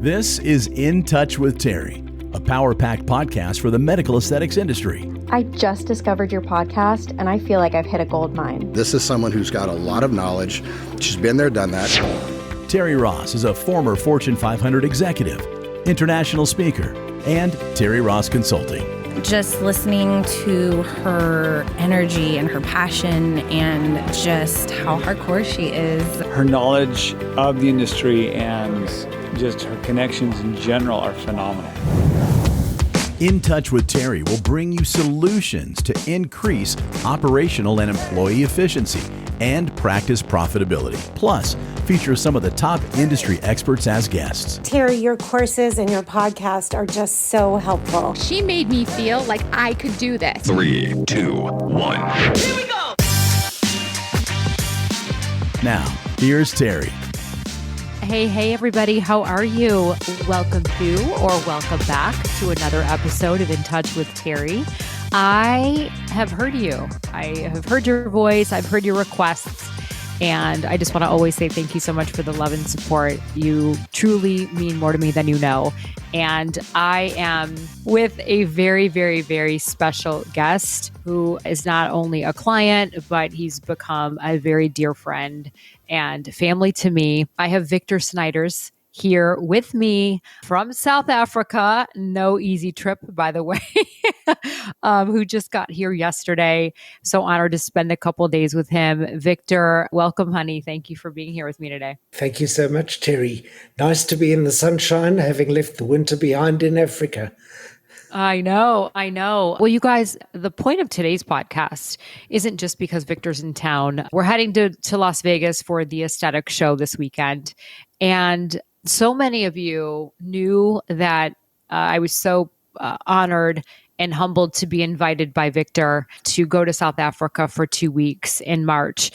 This is In Touch with Terri, a power-packed podcast for the medical aesthetics industry. I just discovered your podcast, and I feel like I've hit a gold mine. This is someone who's got a lot of knowledge. She's been there, done that. Terri Ross is a former Fortune 500 executive, international speaker, and Terri Ross Consulting. Just listening to her energy and her passion and just how hardcore she is. Her knowledge of the industry and just her connections in general are phenomenal. In Touch with Terri will bring you solutions to increase operational and employee efficiency and practice profitability. Plus, feature some of the top industry experts as guests. Terri, your courses and your podcast are just so helpful. She made me feel like I could do this. 3, 2, 1. Here we go! Now, here's Terri. Hey, everybody. How are you? Welcome to or welcome back to another episode of In Touch with Terri. I have heard you. I have heard your voice. I've heard your requests. And I just want to always say thank you so much for the love and support. You truly mean more to me than you know. And I am with a very, very, very special guest who is not only a client, but he's become a very dear friend and family to me. I have Victor Snyders here with me from South Africa. No easy trip, by the way, who just got here yesterday. So honored to spend a couple of days with him. Victor, welcome, honey. Thank you for being here with me today. Thank you so much, Terri. Nice to be in the sunshine, having left the winter behind in Africa. I know. Well, you guys, the point of today's podcast isn't just because Victor's in town. We're heading to Las Vegas for the aesthetic show this weekend. And so many of you knew that I was so honored and humbled to be invited by Victor to go to South Africa for 2 weeks in March.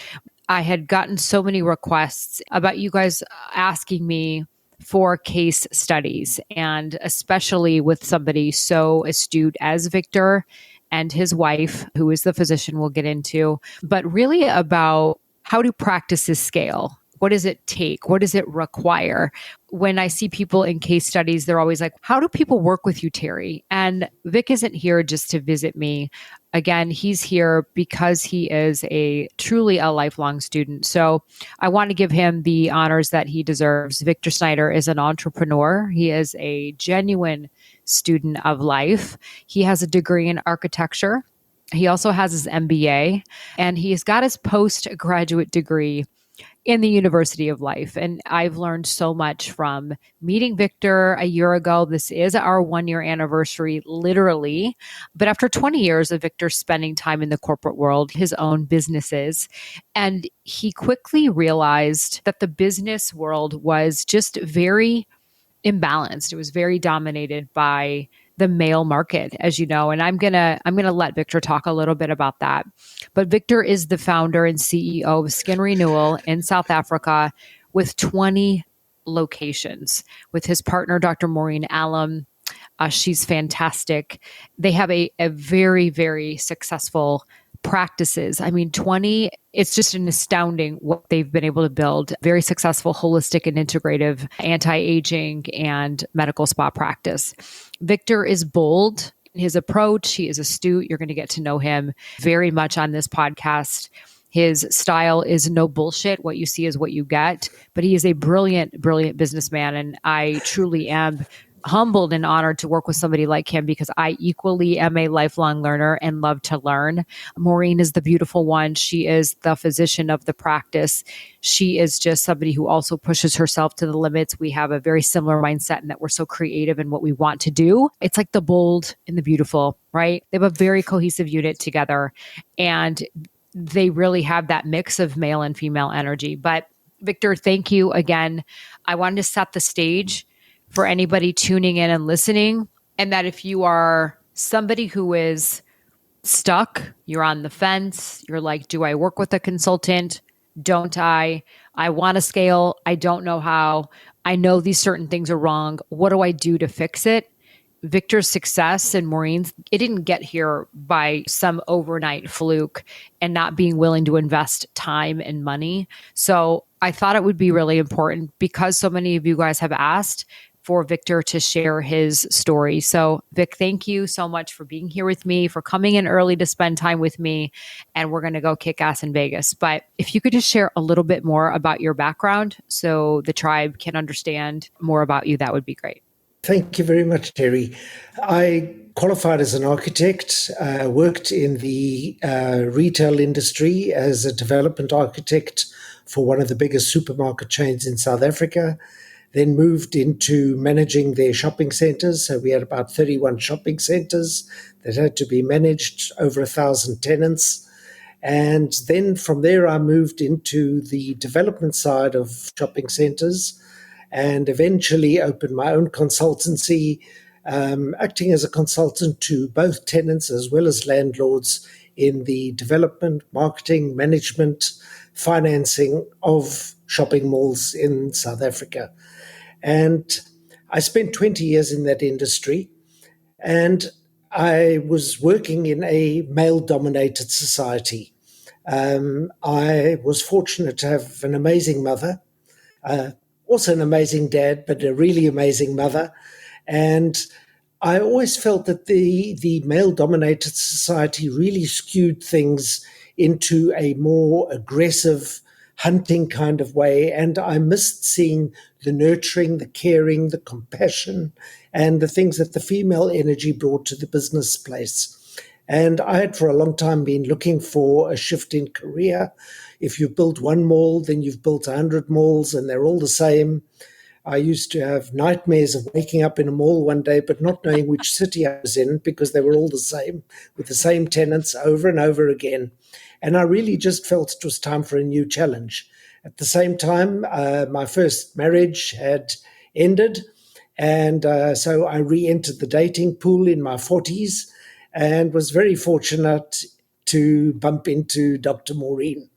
I had gotten so many requests about you guys asking me for case studies, and especially with somebody so astute as Victor and his wife, who is the physician we'll get into, but really about how do practices scale? What does it take? What does it require? When I see people in case studies, they're always like, how do people work with you, Terri? And Vic isn't here just to visit me. Again, he's here because he is truly a lifelong student. So I want to give him the honors that he deserves. Victor Snyders is an entrepreneur. He is a genuine student of life. He has a degree in architecture. He also has his MBA, and he's got his postgraduate degree in the University of Life. And I've learned so much from meeting Victor a year ago. This is our 1-year anniversary, literally. But after 20 years of Victor spending time in the corporate world, his own businesses, and he quickly realized that the business world was just very imbalanced. It was very dominated by the male market, as you know, and I'm gonna let Victor talk a little bit about that. But Victor is the founder and CEO of Skin Renewal in South Africa with 20 locations with his partner, Dr. Maureen Allen. She's fantastic. They have a very, very successful practices. I mean, 20, it's just an astounding what they've been able to build. Very successful, holistic and integrative anti-aging and medical spa practice. Victor is bold in his approach. He is astute. You're going to get to know him very much on this podcast. His style is no bullshit. What you see is what you get. But he is a brilliant, brilliant businessman. And I truly am humbled and honored to work with somebody like him because I equally am a lifelong learner and love to learn. Maureen is the beautiful one. She is the physician of the practice. She is just somebody who also pushes herself to the limits. We have a very similar mindset in that we're so creative in what we want to do. It's like the bold and the beautiful, right? They have a very cohesive unit together, and they really have that mix of male and female energy. But Victor, thank you again. I wanted to set the stage for anybody tuning in and listening, and that if you are somebody who is stuck, you're on the fence, you're like, do I work with a consultant? Don't I? I want to scale. I don't know how. I know these certain things are wrong. What do I do to fix it? Victor's success and Maureen's, it didn't get here by some overnight fluke and not being willing to invest time and money. So I thought it would be really important, because so many of you guys have asked for Victor to share his story. So, Vic, thank you so much for being here with me, for coming in early to spend time with me. And we're going to go kick ass in Vegas. But if you could just share a little bit more about your background so the tribe can understand more about you, that would be great. Thank you very much, Terry. I qualified as an architect, worked in the retail industry as a development architect for one of the biggest supermarket chains in South Africa, then moved into managing their shopping centers. So we had about 31 shopping centers that had to be managed, over 1,000 tenants. And then from there, I moved into the development side of shopping centers and eventually opened my own consultancy, acting as a consultant to both tenants as well as landlords in the development, marketing, management, financing of shopping malls in South Africa. And I spent 20 years in that industry, and I was working in a male-dominated society. I was fortunate to have an amazing mother, also an amazing dad, but a really amazing mother. And I always felt that the male-dominated society really skewed things into a more aggressive, hunting kind of way. And I missed seeing the nurturing, the caring, the compassion, and the things that the female energy brought to the business place. And I had for a long time been looking for a shift in career. If you've built one mall, then you've built 100 malls, and they're all the same. I used to have nightmares of waking up in a mall one day, but not knowing which city I was in because they were all the same, with the same tenants over and over again. And I really just felt it was time for a new challenge. At the same time, my first marriage had ended. And so I re-entered the dating pool in my 40s and was very fortunate to bump into Dr. Maureen.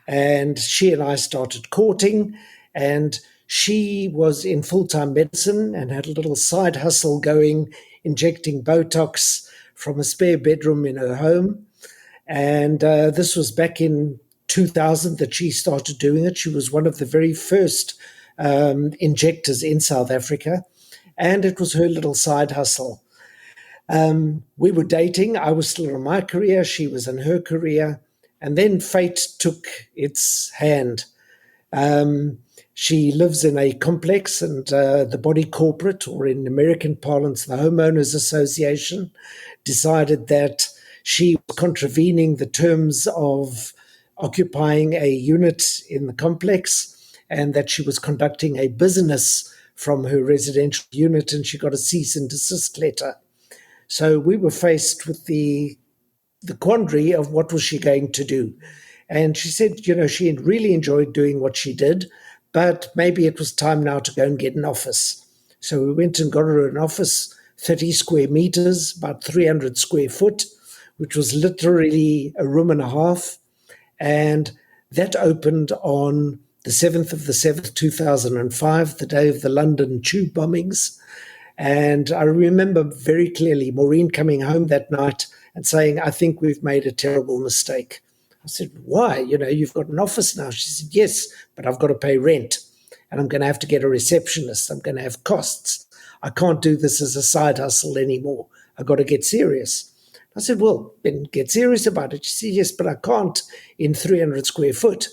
And she and I started courting, and she was in full-time medicine and had a little side hustle going, injecting Botox from a spare bedroom in her home. And this was back in 2000 that she started doing it. She was one of the very first injectors in South Africa, and it was her little side hustle. We were dating. I was still in my career. She was in her career. And then fate took its hand. She lives in a complex, and the body corporate, or in American parlance, the Homeowners Association, decided that she was contravening the terms of occupying a unit in the complex, and that she was conducting a business from her residential unit, and she got a cease and desist letter. So we were faced with the quandary of what was she going to do. And she said, she had really enjoyed doing what she did, but maybe it was time now to go and get an office. So we went and got her an office, 30 square meters, about 300 square foot, which was literally a room and a half. And that opened on the 7th of the 7th, 2005, the day of the London tube bombings. And I remember very clearly Maureen coming home that night and saying, I think we've made a terrible mistake. I said, why? You've got an office now. She said, yes, but I've got to pay rent, and I'm going to have to get a receptionist. I'm going to have costs. I can't do this as a side hustle anymore. I've got to get serious. I said, well, then get serious about it. She said, yes, but I can't in 300 square foot.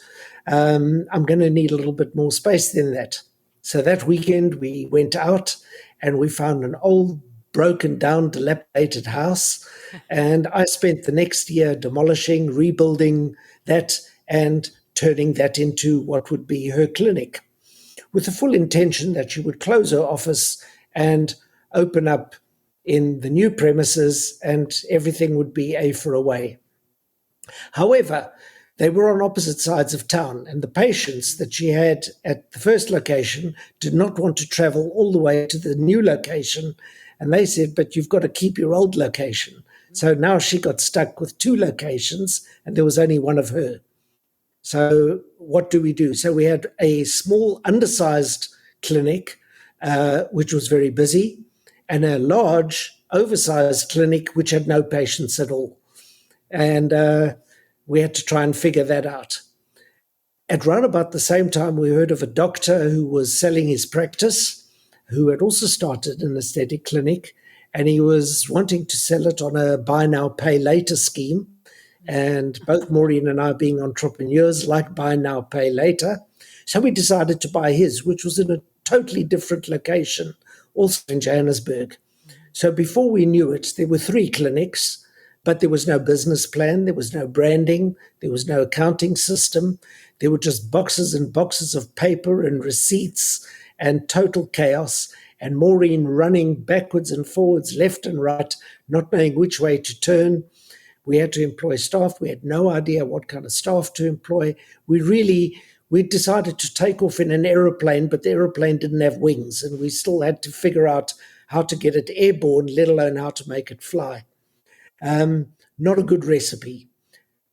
I'm going to need a little bit more space than that. So that weekend we went out and we found an old, broken down, dilapidated house. And I spent the next year demolishing, rebuilding that, and turning that into what would be her clinic, with the full intention that she would close her office and open up in the new premises, and everything would be a for away. However, they were on opposite sides of town, and the patients that she had at the first location did not want to travel all the way to the new location. And they said, but you've got to keep your old location. So now she got stuck with two locations, and there was only one of her. So what do we do? So we had a small, undersized clinic, which was very busy, and a large, oversized clinic, which had no patients at all. And we had to try and figure that out. At round about the same time, we heard of a doctor who was selling his practice, who had also started an aesthetic clinic, and he was wanting to sell it on a buy now, pay later scheme. And both Maureen and I, being entrepreneurs, like buy now, pay later. So we decided to buy his, which was in a totally different location, also in Johannesburg. So before we knew it, there were 3 clinics, but there was no business plan, there was no branding, there was no accounting system. There were just boxes and boxes of paper and receipts and total chaos, and Maureen running backwards and forwards, left and right, not knowing which way to turn. We had to employ staff. We had no idea what kind of staff to employ. We decided to take off in an aeroplane, but the aeroplane didn't have wings, and we still had to figure out how to get it airborne, let alone how to make it fly. Not a good recipe.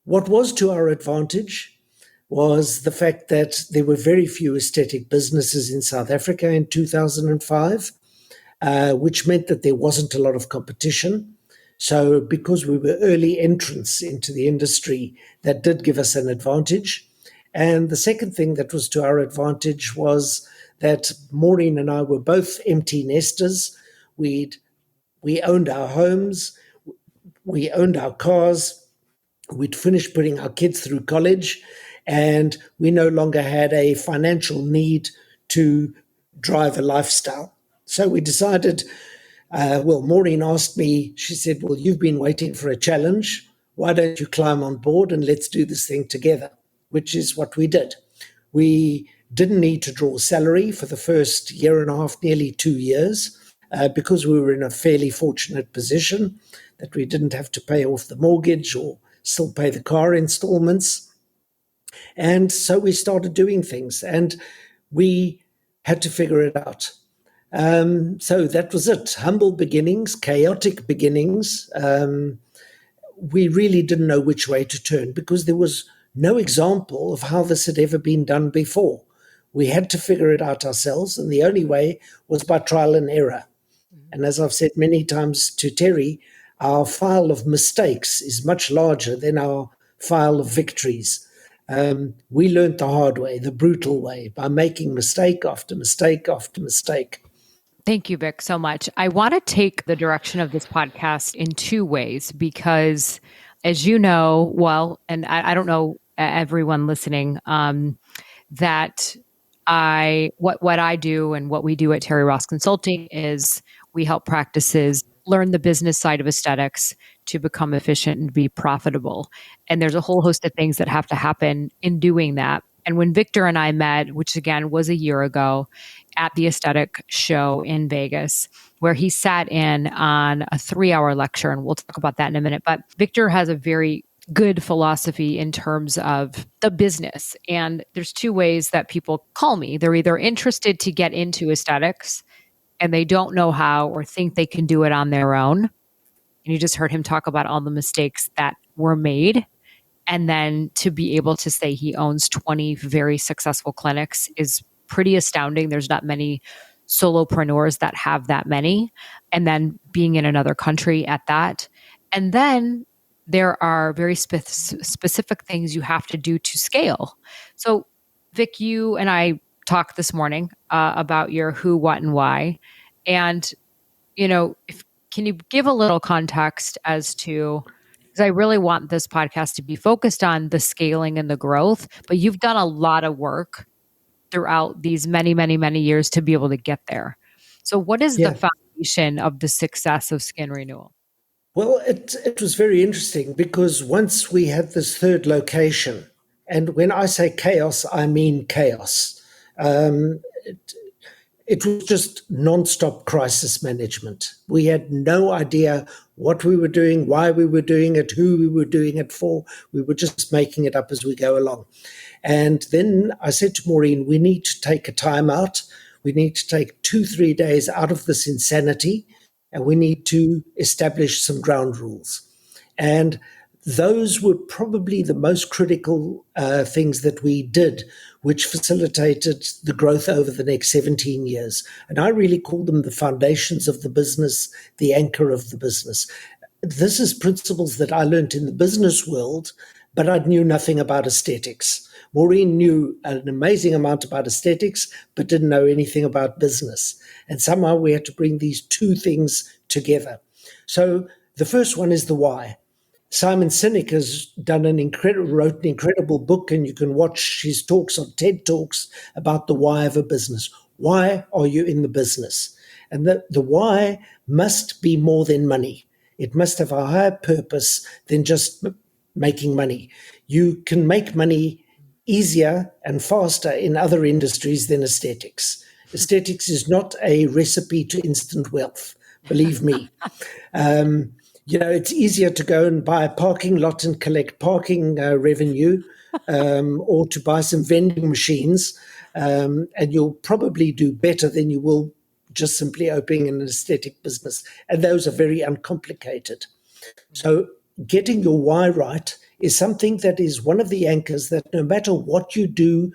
What was to our advantage was the fact that there were very few aesthetic businesses in South Africa in 2005, which meant that there wasn't a lot of competition. So because we were early entrants into the industry, that did give us an advantage. And the second thing that was to our advantage was that Maureen and I were both empty nesters. We owned our homes, we owned our cars, we'd finished putting our kids through college, and we no longer had a financial need to drive a lifestyle. So we decided, Maureen asked me, she said, well, you've been waiting for a challenge. Why don't you climb on board and let's do this thing together? Which is what we did. We didn't need to draw salary for the first year and a half, nearly 2 years, because we were in a fairly fortunate position that we didn't have to pay off the mortgage or still pay the car installments. And so we started doing things, and we had to figure it out. So that was it. Humble beginnings, chaotic beginnings. We really didn't know which way to turn because there was no example of how this had ever been done before. We had to figure it out ourselves, and the only way was by trial and error. And as I've said many times to Terri, our file of mistakes is much larger than our file of victories. We learned the hard way, the brutal way, by making mistake after mistake after mistake. Thank you, Vic, so much. I want to take the direction of this podcast in 2 ways because, as you know, well, and I don't know everyone listening, that what I do and what we do at Terri Ross Consulting is we help practices learn the business side of aesthetics to become efficient and be profitable. And there's a whole host of things that have to happen in doing that. And when Victor and I met, which again was a year ago, at the aesthetic show in Vegas, where he sat in on a 3-hour lecture, and we'll talk about that in a minute. But Victor has a very good philosophy in terms of the business. And there's 2 ways that people call me. They're either interested to get into aesthetics and they don't know how or think they can do it on their own. And you just heard him talk about all the mistakes that were made. And then to be able to say he owns 20 very successful clinics is pretty astounding. There's not many solopreneurs that have that many. And then being in another country at that. And then there are very specific things you have to do to scale. So Vic, you and I talked this morning about your who, what, and why. And, can you give a little context as to, because I really want this podcast to be focused on the scaling and the growth, but you've done a lot of work throughout these many, many, many years to be able to get there. So what is the foundation of the success of Skin Renewal? Well, it was very interesting because once we had this third location, and when I say chaos, I mean chaos. It was just nonstop crisis management. We had no idea what we were doing, why we were doing it, who we were doing it for. We were just making it up as we go along. And then I said to Maureen, we need to take a time out. We need to take 2-3 days out of this insanity, and we need to establish some ground rules. And those were probably the most critical things that we did, which facilitated the growth over the next 17 years. And I really call them the foundations of the business, the anchor of the business. This is principles that I learned in the business world, but I knew nothing about aesthetics. Maureen knew an amazing amount about aesthetics, but didn't know anything about business. And somehow we had to bring these two things together. So the first one is the why. Simon Sinek has wrote an incredible book, and you can watch his talks on TED Talks about the why of a business. Why are you in the business? And the why must be more than money. It must have a higher purpose than just making money. You can make money easier and faster in other industries than aesthetics. Aesthetics is not a recipe to instant wealth, believe me. It's easier to go and buy a parking lot and collect parking revenue, or to buy some vending machines, and you'll probably do better than you will just simply opening an aesthetic business. And those are very uncomplicated. So getting your why right is something that is one of the anchors that no matter what you do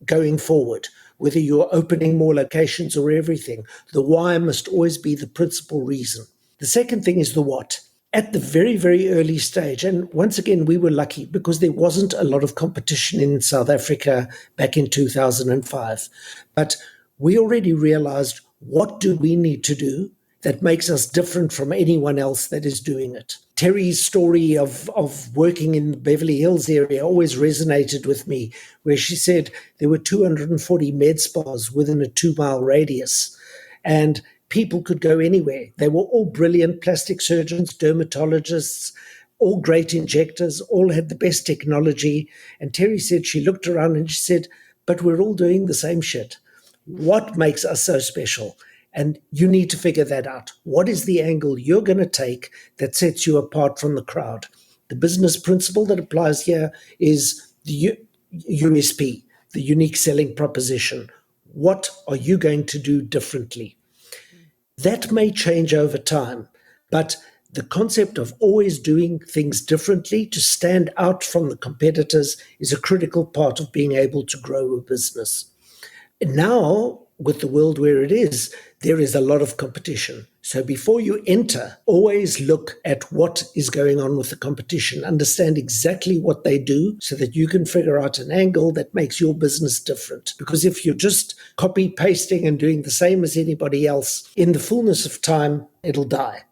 going forward, whether you're opening more locations or everything, the why must always be the principal reason. The second thing is the what. At the very, very early stage, and once again, we were lucky because there wasn't a lot of competition in South Africa back in 2005. But we already realized, what do we need to do that makes us different from anyone else that is doing it? Terri's story of working in the Beverly Hills area always resonated with me, where she said there were 240 med spas within a 2-mile radius, and people could go anywhere. They were all brilliant plastic surgeons, dermatologists, all great injectors, all had the best technology. And Terri said she looked around and she said, but we're all doing the same shit. What makes us so special? And you need to figure that out. What is the angle you're going to take that sets you apart from the crowd? The business principle that applies here is the USP, the unique selling proposition. What are you going to do differently? That may change over time, but the concept of always doing things differently to stand out from the competitors is a critical part of being able to grow a business. Now, with the world where it is, there is a lot of competition. So before you enter, always look at what is going on with the competition, understand exactly what they do so that you can figure out an angle that makes your business different. Because if you're just copy pasting and doing the same as anybody else, in the fullness of time, it'll die.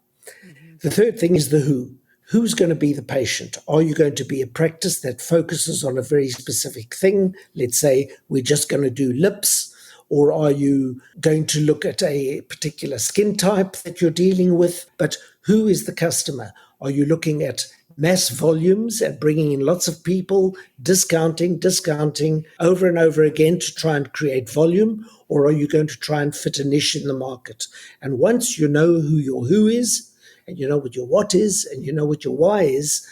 Mm-hmm. The third thing is the who. Who's going to be the patient? Are you going to be a practice that focuses on a very specific thing? Let's say we're just going to do lips. Or are you going to look at a particular skin type that you're dealing with? But who is the customer? Are you looking at mass volumes and bringing in lots of people, discounting over and over again to try and create volume? Or are you going to try and fit a niche in the market? And once you know who your who is, and you know what your what is, and you know what your why is,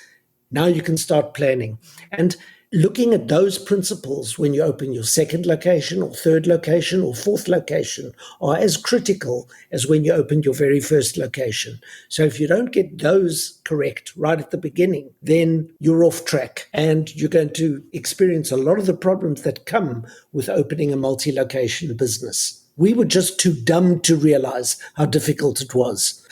now you can start planning. And looking at those principles when you open your second location or third location or fourth location are as critical as when you opened your very first location. So if you don't get those correct right at the beginning, then you're off track and you're going to experience a lot of the problems that come with opening a multi-location business. We were just too dumb to realize how difficult it was.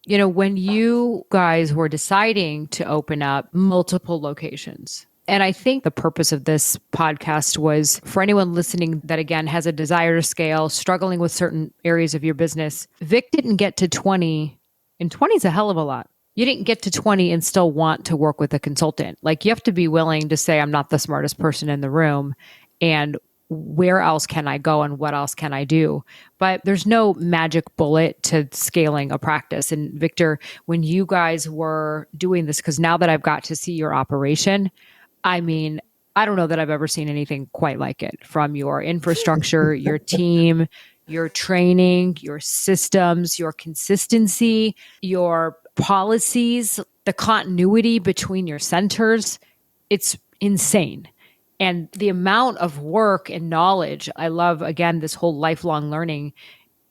You know, when you guys were deciding to open up multiple locations, and I think the purpose of this podcast was for anyone listening that, again, has a desire to scale, struggling with certain areas of your business. Vic didn't get to 20, and 20 is a hell of a lot. You didn't get to 20 and still want to work with a consultant. Like, you have to be willing to say, I'm not the smartest person in the room, and where else can I go and what else can I do? But there's no magic bullet to scaling a practice. And Victor, when you guys were doing this, because now that I've got to see your operation, I mean, I don't know that I've ever seen anything quite like it, from your infrastructure, your team, your training, your systems, your consistency, your policies, the continuity between your centers. It's insane. And the amount of work and knowledge, I love, again, this whole lifelong learning,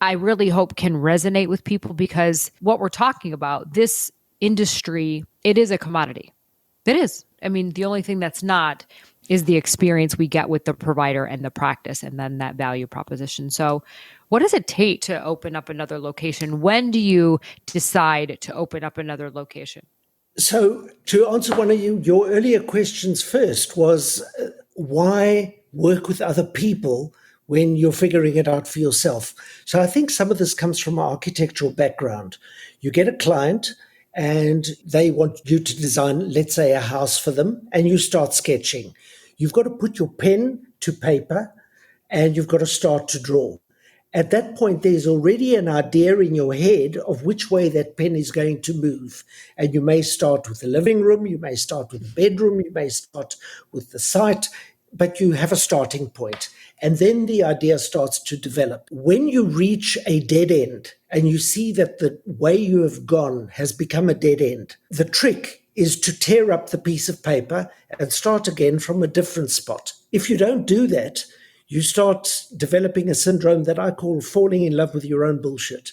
I really hope can resonate with people, because what we're talking about, this industry, it is a commodity. It is. I mean, the only thing that's not is the experience we get with the provider and the practice, and then that value proposition. So what does it take to open up another location? When do you decide to open up another location? So to answer one of your earlier questions first was why work with other people when you're figuring it out for yourself? So I think some of this comes from our architectural background. You get a client and they want you to design, let's say, a house for them, and you start sketching. You've got to put your pen to paper and you've got to start to draw. At that point, there's already an idea in your head of which way that pen is going to move. And you may start with the living room, you may start with the bedroom, you may start with the site, but you have a starting point. And then the idea starts to develop. When you reach a dead end and you see that the way you have gone has become a dead end, the trick is to tear up the piece of paper and start again from a different spot. If you don't do that, you start developing a syndrome that I call falling in love with your own bullshit,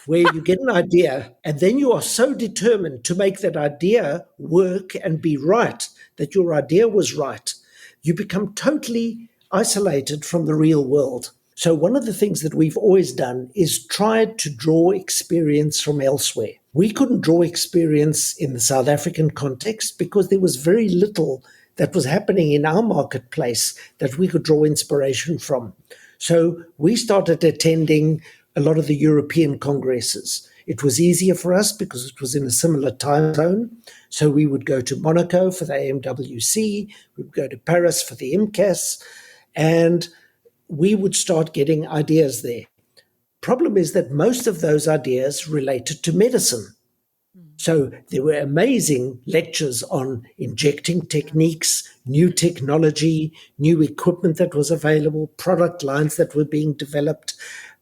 where you get an idea and then you are so determined to make that idea work and be right, that your idea was right. You become totally isolated from the real world. So one of the things that we've always done is tried to draw experience from elsewhere. We couldn't draw experience in the South African context because there was very little that was happening in our marketplace that we could draw inspiration from. So we started attending a lot of the European congresses. It was easier for us because it was in a similar time zone. So we would go to Monaco for the AMWC, we would go to Paris for the IMCAS, and we would start getting ideas there. Problem is that most of those ideas related to medicine. So there were amazing lectures on injecting techniques, new technology, new equipment that was available, product lines that were being developed,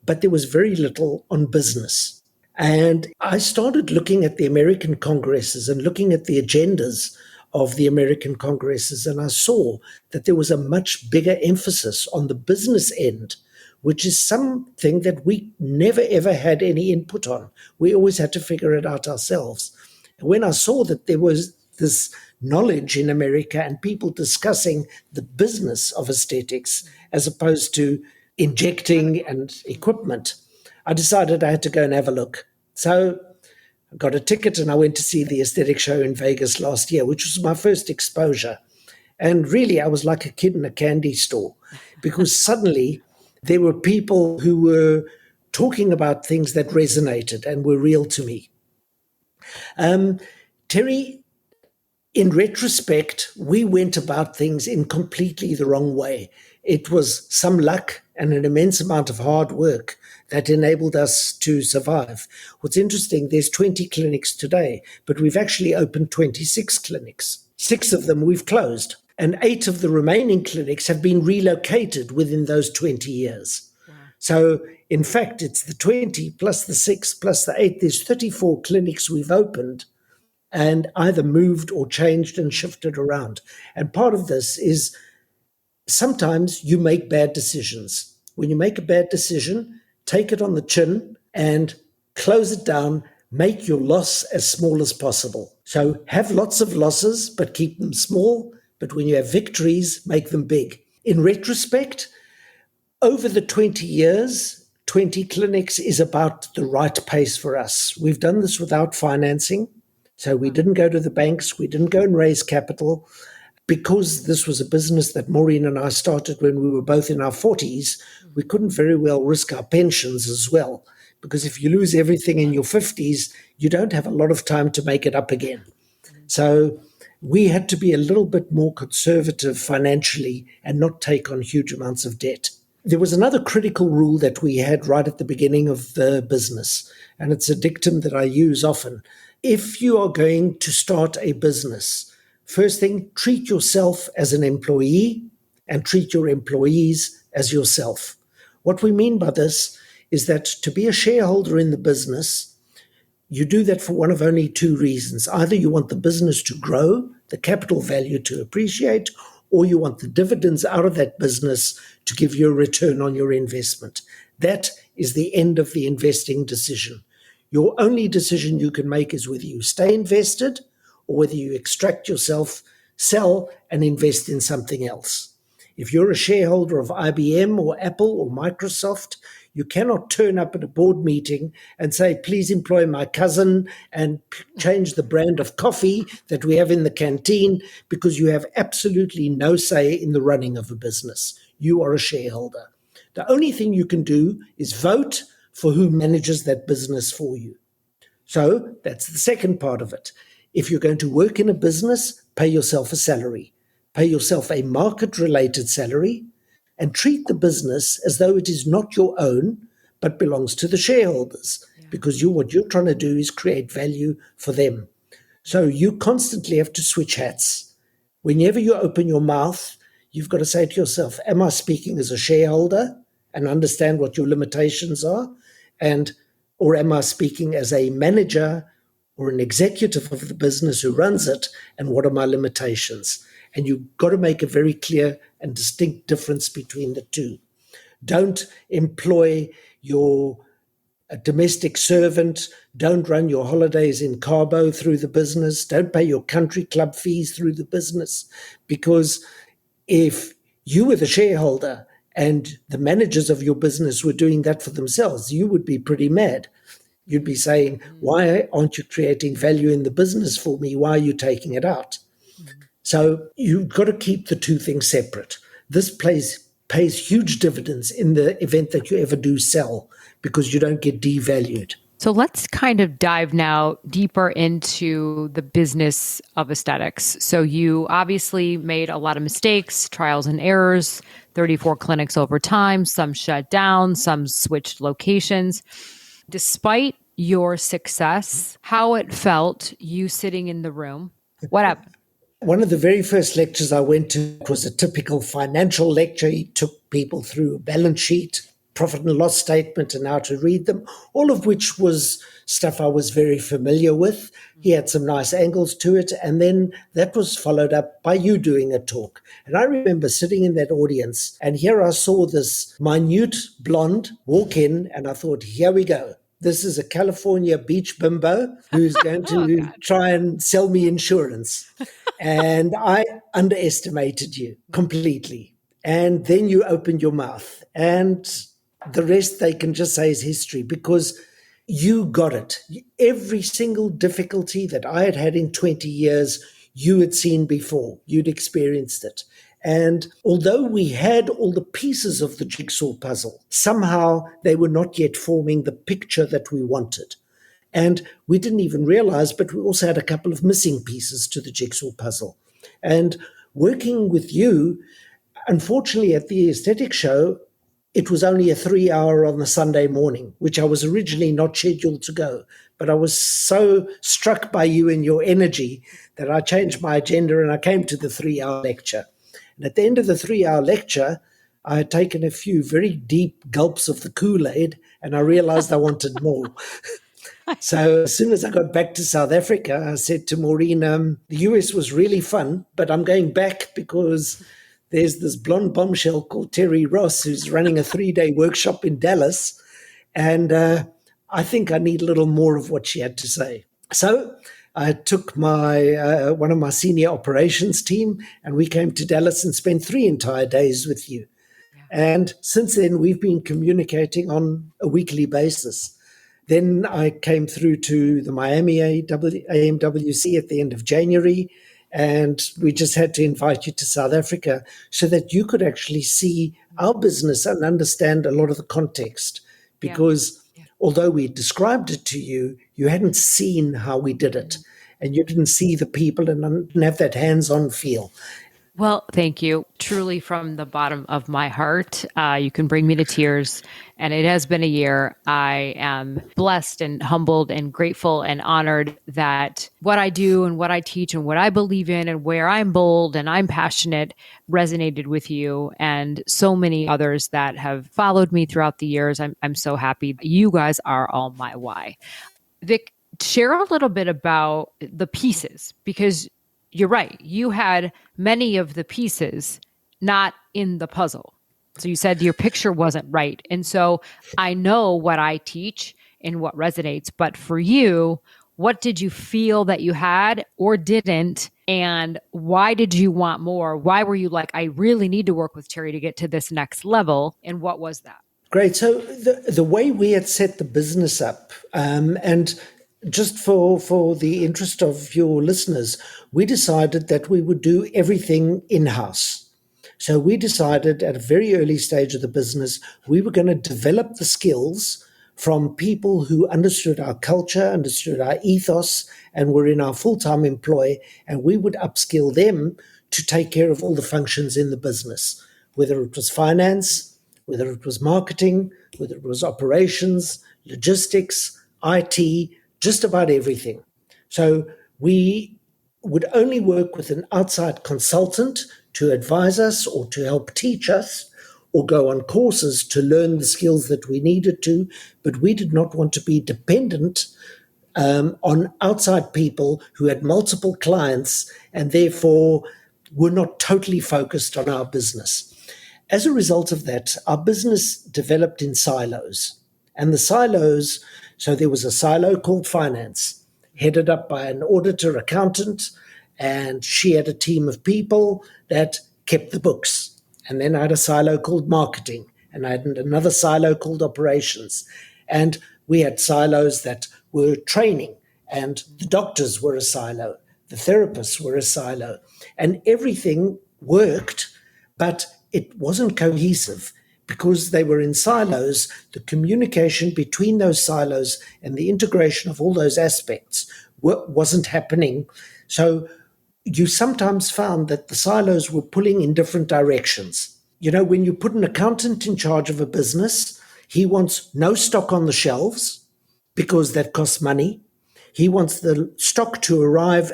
but there was very little on business. And I started looking at the American congresses and looking at the agendas of the American congresses, and I saw that there was a much bigger emphasis on the business end, which is something that we never ever had any input on. We always had to figure it out ourselves. And when I saw that there was this knowledge in America and people discussing the business of aesthetics as opposed to injecting and equipment, I decided I had to go and have a look. So I got a ticket and I went to see the aesthetic show in Vegas last year, which was my first exposure. And really, I was like a kid in a candy store because suddenly there were people who were talking about things that resonated and were real to me. Terri, in retrospect, we went about things in completely the wrong way. It was some luck and an immense amount of hard work that enabled us to survive. What's interesting, there's 20 clinics today, but we've actually opened 26 clinics. 6 of them we've closed, and 8 of the remaining clinics have been relocated within those 20 years. Wow. So, in fact, it's the 20 plus the 6 plus the 8. There's 34 clinics we've opened and either moved or changed and shifted around. And part of this is sometimes you make bad decisions. When you make a bad decision, take it on the chin and close it down, make your loss as small as possible. So have lots of losses, but keep them small. But when you have victories, make them big. In retrospect, over the 20 years, 20 clinics is about the right pace for us. We've done this without financing. So we didn't go to the banks. We didn't go and raise capital. Because this was a business that Maureen and I started when we were both in our 40s, we couldn't very well risk our pensions as well. Because if you lose everything in your 50s, you don't have a lot of time to make it up again. So we had to be a little bit more conservative financially and not take on huge amounts of debt. There was another critical rule that we had right at the beginning of the business, and it's a dictum that I use often. If you are going to start a business, first thing, treat yourself as an employee and treat your employees as yourself. What we mean by this is that to be a shareholder in the business, you do that for one of only 2 reasons. Either you want the business to grow, the capital value to appreciate, or you want the dividends out of that business to give you a return on your investment. That is the end of the investing decision. Your only decision you can make is whether you stay invested or whether you extract yourself, sell, and invest in something else. If you're a shareholder of IBM or Apple or Microsoft, You cannot turn up at a board meeting and say, please employ my cousin and change the brand of coffee that we have in the canteen, because you have absolutely no say in the running of a business. You are a shareholder. The only thing you can do is vote for who manages that business for you. So that's the second part of it. If you're going to work in a business, pay yourself a salary. Pay yourself a market-related salary and treat the business as though it is not your own, but belongs to the shareholders, because what you're trying to do is create value for them. So you constantly have to switch hats. Whenever you open your mouth, you've got to say to yourself, am I speaking as a shareholder and understand what your limitations are? Or am I speaking as a manager or an executive of the business who runs it, and what are my limitations? And you've got to make a very clear and distinct difference between the two. Don't employ your domestic servant. Don't run your holidays in carbo through the business. Don't pay your country club fees through the business. Because if you were the shareholder and the managers of your business were doing that for themselves, you would be pretty mad. You'd be saying, why aren't you creating value in the business for me? Why are you taking it out? So you've got to keep the two things separate. This pays huge dividends in the event that you ever do sell, because you don't get devalued. So let's kind of dive now deeper into the business of aesthetics. So you obviously made a lot of mistakes, trials and errors, 34 clinics over time, some shut down, some switched locations. Despite your success, how it felt, you sitting in the room, what happened? One of the very first lectures I went to was a typical financial lecture. He took people through a balance sheet, profit and loss statement, and how to read them, all of which was stuff I was very familiar with. He had some nice angles to it. And then that was followed up by you doing a talk. And I remember sitting in that audience, and here I saw this minute blonde walk in, and I thought, here we go. This is a California beach bimbo who's going to try and sell me insurance. And I underestimated you completely. And then you opened your mouth, and the rest they can just say is history, because you got it. Every single difficulty that I had had in 20 years, you had seen before. You'd experienced it. And although we had all the pieces of the jigsaw puzzle, somehow they were not yet forming the picture that we wanted. And we didn't even realize, but we also had a couple of missing pieces to the jigsaw puzzle. And working with you, unfortunately, at the aesthetic show, it was only a 3-hour on the Sunday morning, which I was originally not scheduled to go. But I was so struck by you and your energy that I changed my agenda and I came to the 3-hour lecture. And at the end of the 3-hour lecture, I had taken a few very deep gulps of the Kool-Aid, and I realized I wanted more. So as soon as I got back to South Africa, I said to Maureen, the US was really fun, but I'm going back because there's this blonde bombshell called Terri Ross who's running a 3-day workshop in Dallas. And I think I need a little more of what she had to say. So I took my one of my senior operations team, and we came to Dallas and spent 3 entire days with you. Yeah. And since then, we've been communicating on a weekly basis. Then I came through to the Miami AMWC at the end of January, and we just had to invite you to South Africa so that you could actually see our business and understand a lot of the context. Because although we described it to you, you hadn't seen how we did it, and you didn't see the people and didn't have that hands-on feel. Well, thank you. Truly from the bottom of my heart. You can bring me to tears. And it has been a year. I am blessed and humbled and grateful and honored that what I do and what I teach and what I believe in and where I'm bold and I'm passionate resonated with you and so many others that have followed me throughout the years. I'm so happy. You guys are all my why. Vic, share a little bit about the pieces, because you're right. You had many of the pieces not in the puzzle. So you said your picture wasn't right. And so I know what I teach and what resonates. But for you, what did you feel that you had or didn't? And why did you want more? Why were you like, I really need to work with Terri to get to this next level? And what was that? Great. So the way we had set the business up, and just for the interest of your listeners, we decided that we would do everything in-house. So we decided at a very early stage of the business, we were going to develop the skills from people who understood our culture, understood our ethos, and were in our full-time employ, and we would upskill them to take care of all the functions in the business, whether it was finance, whether it was marketing, whether it was operations, logistics, IT, just about everything. So we would only work with an outside consultant to advise us or to help teach us or go on courses to learn the skills that we needed to, but we did not want to be dependent on outside people who had multiple clients and therefore were not totally focused on our business. As a result of that, our business developed in silos. And the silos, so there was a silo called finance, headed up by an auditor accountant, and she had a team of people that kept the books. And then I had a silo called marketing, and I had another silo called operations. And we had silos that were training, and the doctors were a silo, the therapists were a silo, and everything worked, but it wasn't cohesive because they were in silos. The communication between those silos and the integration of all those aspects wasn't happening. So you sometimes found that the silos were pulling in different directions. You know, when you put an accountant in charge of a business, he wants no stock on the shelves because that costs money. He wants the stock to arrive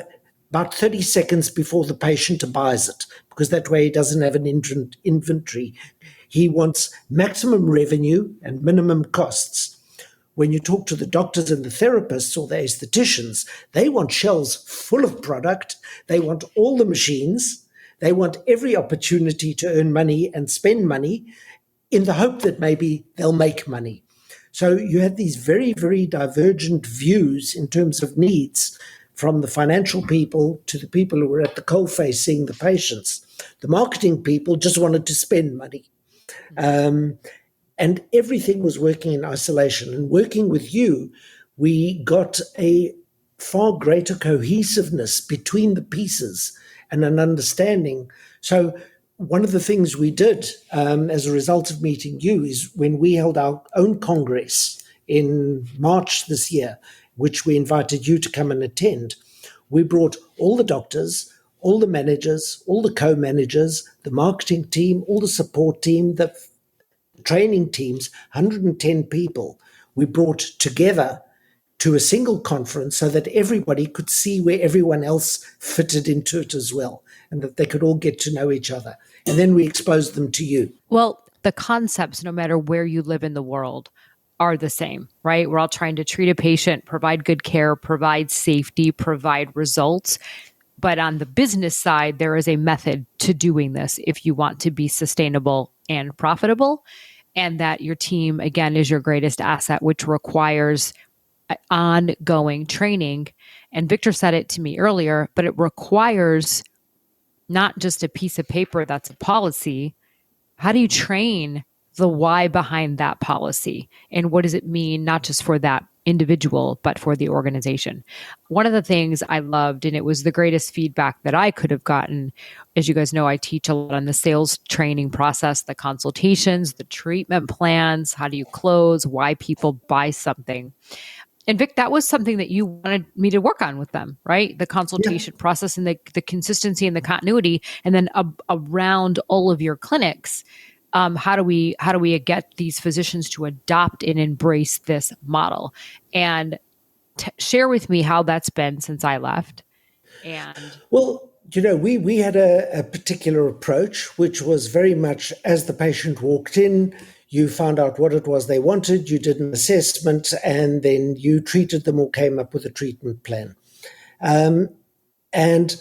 about 30 seconds before the patient buys it, because that way he doesn't have an inventory. He wants maximum revenue and minimum costs. When you talk to the doctors and the therapists or the aestheticians, they want shelves full of product. They want all the machines. They want every opportunity to earn money and spend money in the hope that maybe they'll make money. So you had these very, very divergent views in terms of needs, from the financial people to the people who were at the coalface seeing the patients. The marketing people just wanted to spend money. And everything was working in isolation. And working with you, we got a far greater cohesiveness between the pieces and an understanding. So one of the things we did as a result of meeting you is when we held our own Congress in March this year, which we invited you to come and attend, we brought all the doctors, all the managers, all the co-managers, the marketing team, all the support team, the training teams, 110 people. We brought together to a single conference so that everybody could see where everyone else fitted into it as well, and that they could all get to know each other. And then we exposed them to you. Well, the concepts, no matter where you live in the world, are the same, right? We're all trying to treat a patient, provide good care, provide safety, provide results. But on the business side, there is a method to doing this if you want to be sustainable and profitable. And that your team, again, is your greatest asset, which requires ongoing training. And Victor said it to me earlier, but it requires not just a piece of paper that's a policy. How do you train the why behind that policy? And what does it mean, not just for that individual, but for the organization? One of the things I loved, and it was the greatest feedback that I could have gotten, as you guys know, I teach a lot on the sales training process, the consultations, the treatment plans, how do you close, why people buy something. And Vic, that was something that you wanted me to work on with them, right? The consultation process and the consistency and the continuity. And then around all of your clinics, how do we get these physicians to adopt and embrace this model? And share with me how that's been since I left. And well, you know, we had a particular approach, which was very much as the patient walked in, you found out what it was they wanted, you did an assessment, and then you treated them or came up with a treatment plan. And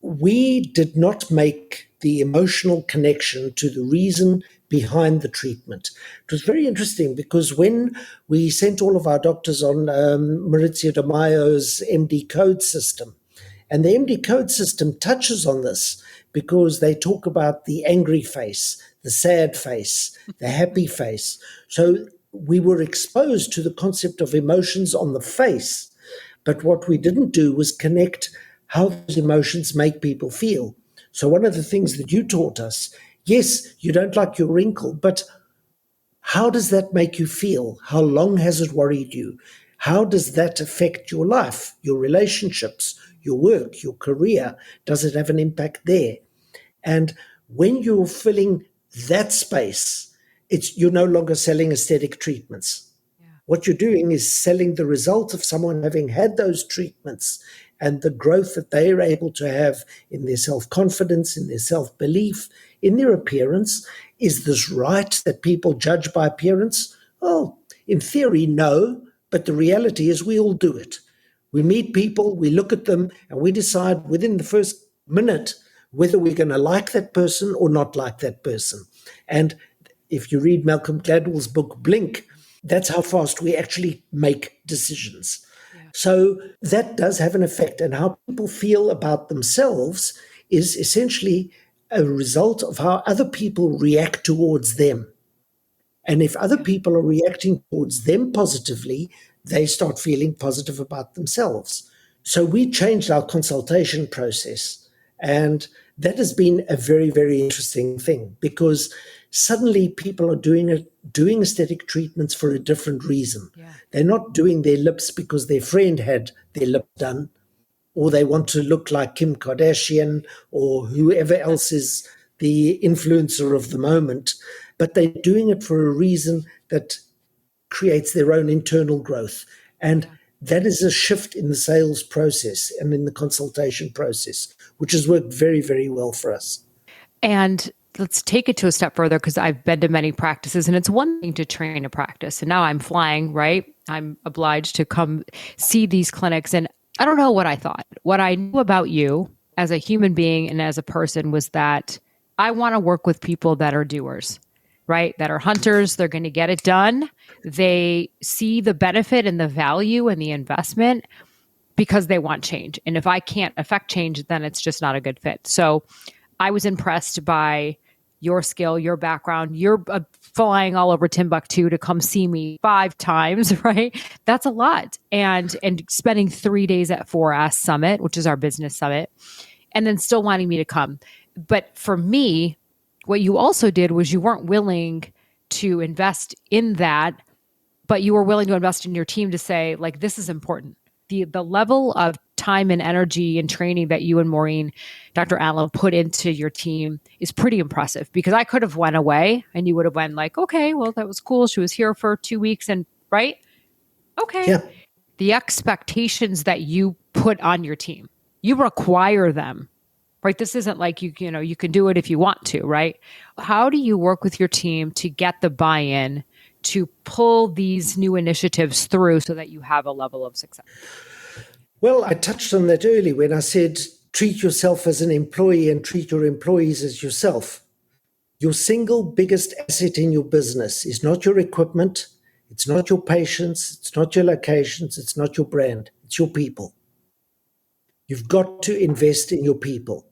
we did not make the emotional connection to the reason behind the treatment. It was very interesting because when we sent all of our doctors on Maurizio De Maio's MD code system, and the MD code system touches on this because they talk about the angry face, the sad face, the happy face. So we were exposed to the concept of emotions on the face, but what we didn't do was connect how those emotions make people feel. So one of the things that you taught us, yes, you don't like your wrinkle, but how does that make you feel? How long has it worried you? How does that affect your life, your relationships, your work, your career? Does it have an impact there? And when you're filling that space, you're no longer selling aesthetic treatments. Yeah. What you're doing is selling the result of someone having had those treatments and the growth that they are able to have in their self-confidence, in their self-belief, in their appearance. Is this right that people judge by appearance? Oh, in theory, no, but the reality is we all do it. We meet people, we look at them, and we decide within the first minute whether we're going to like that person or not like that person. And if you read Malcolm Gladwell's book, Blink, that's how fast we actually make decisions. Yeah. So that does have an effect, and how people feel about themselves is essentially a result of how other people react towards them. And if other people are reacting towards them positively, they start feeling positive about themselves. So we changed our consultation process. And that has been a very, very interesting thing, because suddenly people are doing aesthetic treatments for a different reason. Yeah. They're not doing their lips because their friend had their lip done, or they want to look like Kim Kardashian or whoever else is the influencer of the moment, but they're doing it for a reason that creates their own internal growth. And that is a shift in the sales process and in the consultation process, which has worked very, very well for us. And let's take it to a step further, because I've been to many practices, and it's one thing to train a practice. And now I'm flying, right? I'm obliged to come see these clinics. And I don't know what I thought. What I knew about you as a human being and as a person was that I want to work with people that are doers, right? That are hunters. They're going to get it done. They see the benefit and the value and the investment because they want change. And if I can't affect change, then it's just not a good fit. So I was impressed by your skill, your background. You're flying all over Timbuktu to come see me 5 times, right? That's a lot. And spending 3 days at 4S Summit, which is our business summit, and then still wanting me to come. But for me, what you also did was you weren't willing to invest in that, but you were willing to invest in your team to say, like, this is important. The level of time and energy and training that you and Maureen, Dr. Allen, put into your team is pretty impressive, because I could have went away and you would have went like, okay, well, that was cool. She was here for 2 weeks and right. Okay. Yeah. The expectations that you put on your team, you require them, right? This isn't like you can do it if you want to, right? How do you work with your team to get the buy-in to pull these new initiatives through so that you have a level of success? Well, I touched on that earlier when I said, treat yourself as an employee and treat your employees as yourself. Your single biggest asset in your business is not your equipment, it's not your patients, it's not your locations, it's not your brand, it's your people. You've got to invest in your people.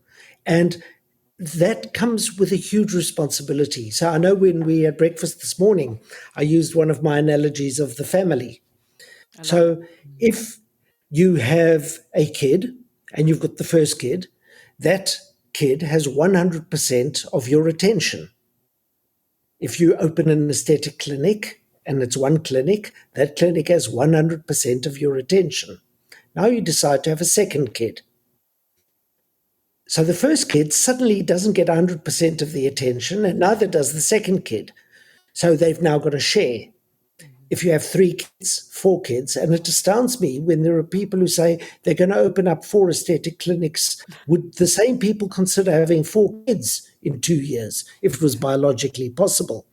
And that comes with a huge responsibility. So I know when we had breakfast this morning, I used one of my analogies of the family. So if you have a kid and you've got the first kid, that kid has 100% of your attention. If you open an aesthetic clinic and it's one clinic, that clinic has 100% of your attention. Now you decide to have a second kid. So the first kid suddenly doesn't get 100% of the attention, and neither does the second kid. So they've now got to share. If you have 3 kids, 4 kids, and it astounds me when there are people who say they're going to open up 4 aesthetic clinics. Would the same people consider having 4 kids in 2 years if it was biologically possible?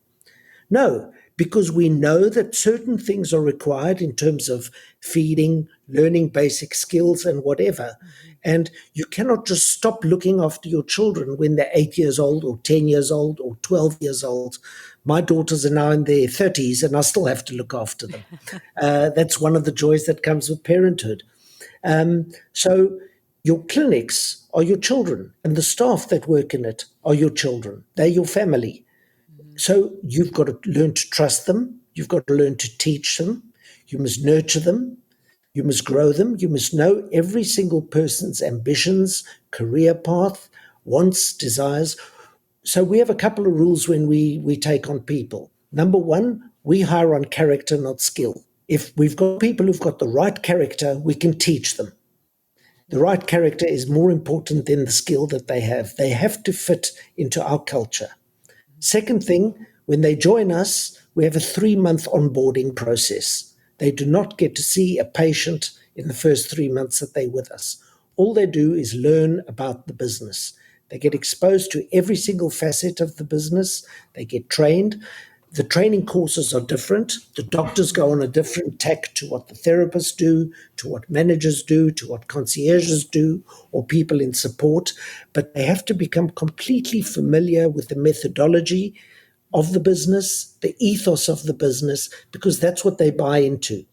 No, because we know that certain things are required in terms of feeding, learning basic skills and whatever. And you cannot just stop looking after your children when they're 8 years old or 10 years old or 12 years old. My daughters are now in their 30s and I still have to look after them. That's one of the joys that comes with parenthood. So your clinics are your children, and the staff that work in it are your children. They're your family. So you've got to learn to trust them. You've got to learn to teach them. You must nurture them. You must grow them. You must know every single person's ambitions, career path, wants, desires. So we have a couple of rules when we take on people. Number one, we hire on character, not skill. If we've got people who've got the right character, we can teach them. The right character is more important than the skill that they have. They have to fit into our culture. Second thing, when they join us, we have a 3-month onboarding process. They do not get to see a patient in the first 3 months that they're with us. All they do is learn about the business. They get exposed to every single facet of the business. They get trained. The training courses are different. The doctors go on a different tack to what the therapists do, to what managers do, to what concierges do, or people in support. But they have to become completely familiar with the methodology of the business, the ethos of the business, because that's what they buy into.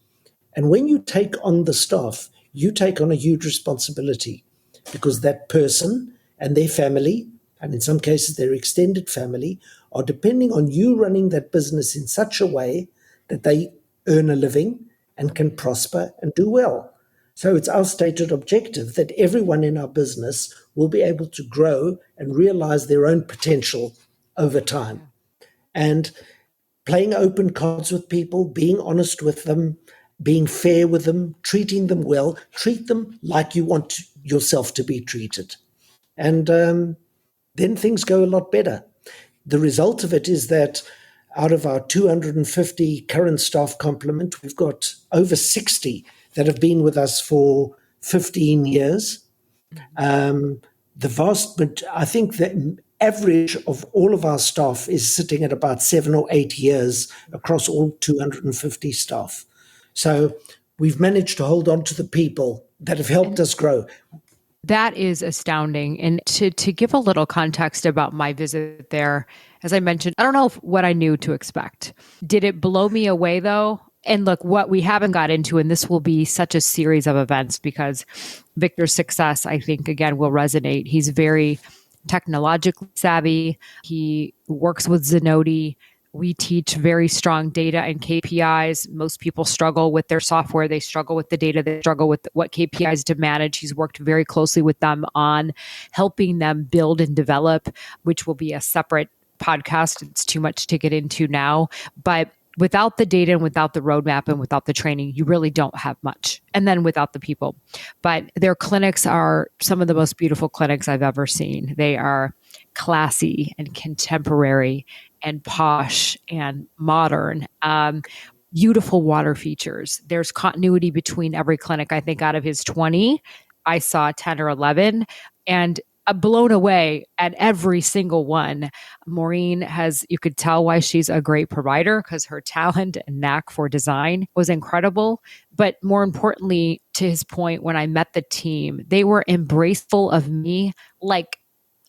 And when you take on the staff, you take on a huge responsibility, because that person and their family, and in some cases their extended family, are depending on you running that business in such a way that they earn a living and can prosper and do well. So it's our stated objective that everyone in our business will be able to grow and realize their own potential over time. And playing open cards with people, being honest with them, being fair with them, treating them well, treat them like you want yourself to be treated. And then things go a lot better. The result of it is that out of our 250 current staff complement, we've got over 60 that have been with us for 15 years. I think the average of all of our staff is sitting at about 7 or 8 years across all 250 staff. So we've managed to hold on to the people that have helped us grow. That is astounding. And to give a little context about my visit there, as I mentioned, I don't know what I knew to expect. Did it blow me away though? And look, what we haven't got into, and this will be such a series of events because Victor's success, I think, again, will resonate. He's very technologically savvy. He works with Zenoti. We teach very strong data and KPIs. Most people struggle with their software. They struggle with the data. They struggle with what KPIs to manage. He's worked very closely with them on helping them build and develop, which will be a separate podcast. It's too much to get into now. But without the data and without the roadmap and without the training, you really don't have much. And then without the people. But their clinics are some of the most beautiful clinics I've ever seen. They are classy and contemporary and posh and modern, beautiful water features. There's continuity between every clinic. I think out of his 20, I saw 10 or 11 and blown away at every single one. Maureen you could tell why she's a great provider because her talent and knack for design was incredible. But more importantly, to his point, when I met the team, they were embraceful of me like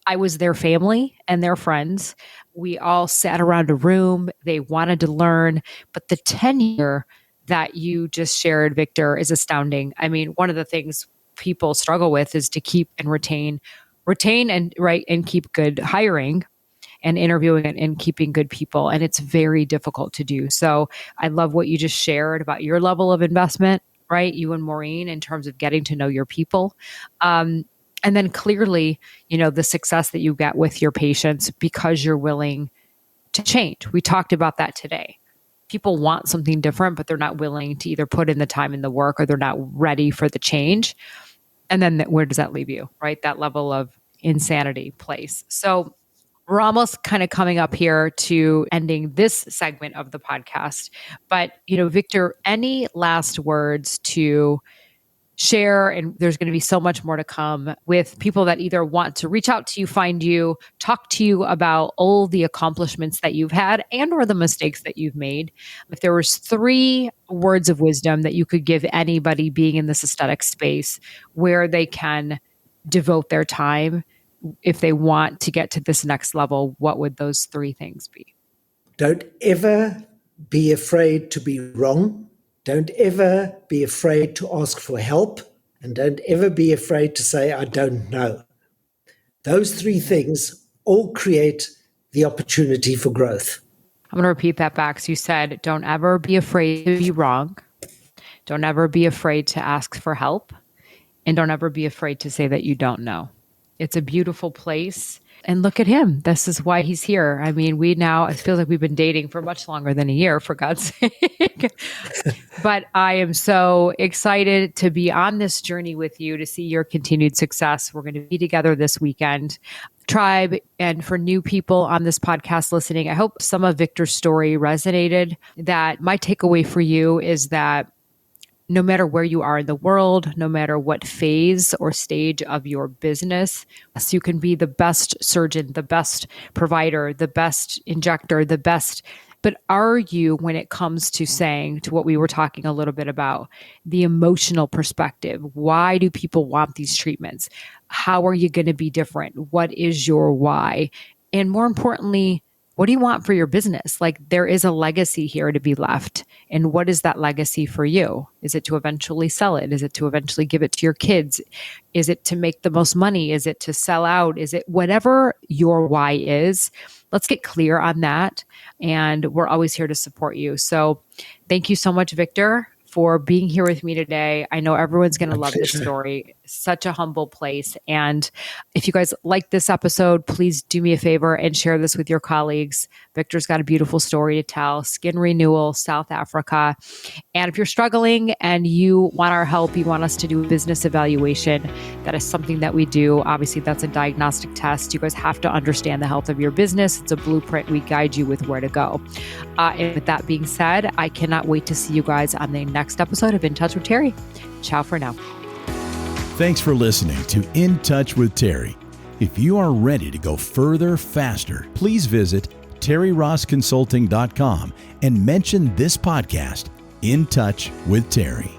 I was their family and their friends. We all sat around a room. They wanted to learn, but the tenure that you just shared, Victor, is astounding. I mean, one of the things people struggle with is to keep and retain and keep good hiring and interviewing and keeping good people. And it's very difficult to do. So I love what you just shared about your level of investment, right? You and Maureen in terms of getting to know your people. And then clearly, the success that you get with your patients because you're willing to change. We talked about that today. People want something different, but they're not willing to either put in the time and the work or they're not ready for the change. And then where does that leave you, right? That level of insanity place. So we're almost kind of coming up here to ending this segment of the podcast. But, Victor, any last words to share, and there's going to be so much more to come with people that either want to reach out to you, find you, talk to you about all the accomplishments that you've had and or the mistakes that you've made. If there was 3 words of wisdom that you could give anybody being in this aesthetic space where they can devote their time if they want to get to this next level, what would those 3 things be? Don't ever be afraid to be wrong. Don't ever be afraid to ask for help, and don't ever be afraid to say, I don't know. Those 3 things all create the opportunity for growth. I'm going to repeat that back. So you said, don't ever be afraid to be wrong. Don't ever be afraid to ask for help. And don't ever be afraid to say that you don't know. It's a beautiful place. And look at him. This is why he's here. I mean, it feels like we've been dating for much longer than a year, for God's sake. But I am so excited to be on this journey with you, to see your continued success. We're going to be together this weekend. Tribe, and for new people on this podcast listening, I hope some of Victor's story resonated. That my takeaway for you is that no matter where you are in the world, no matter what phase or stage of your business, so you can be the best surgeon, the best provider, the best injector, the best. But are you, when it comes to saying, to what we were talking a little bit about, the emotional perspective? Why do people want these treatments? How are you going to be different? What is your why? And more importantly, what do you want for your business? Like, there is a legacy here to be left. And what is that legacy for you? Is it to eventually sell it? Is it to eventually give it to your kids? Is it to make the most money? Is it to sell out? Is it whatever your why is? Let's get clear on that. And we're always here to support you. So thank you so much, Victor, for being here with me today. I know everyone's going to love this story. Such a humble place. And if you guys like this episode, please do me a favor and share this with your colleagues. Victor's got a beautiful story to tell. Skin Renewal, South Africa. And if you're struggling and you want our help, you want us to do a business evaluation, that is something that we do. Obviously, that's a diagnostic test. You guys have to understand the health of your business. It's a blueprint. We guide you with where to go. And with that being said, I cannot wait to see you guys on the next episode of In Touch with Terri. Ciao for now. Thanks for listening to In Touch with Terri. If you are ready to go further, faster, please visit terrirossconsulting.com and mention this podcast, In Touch with Terri.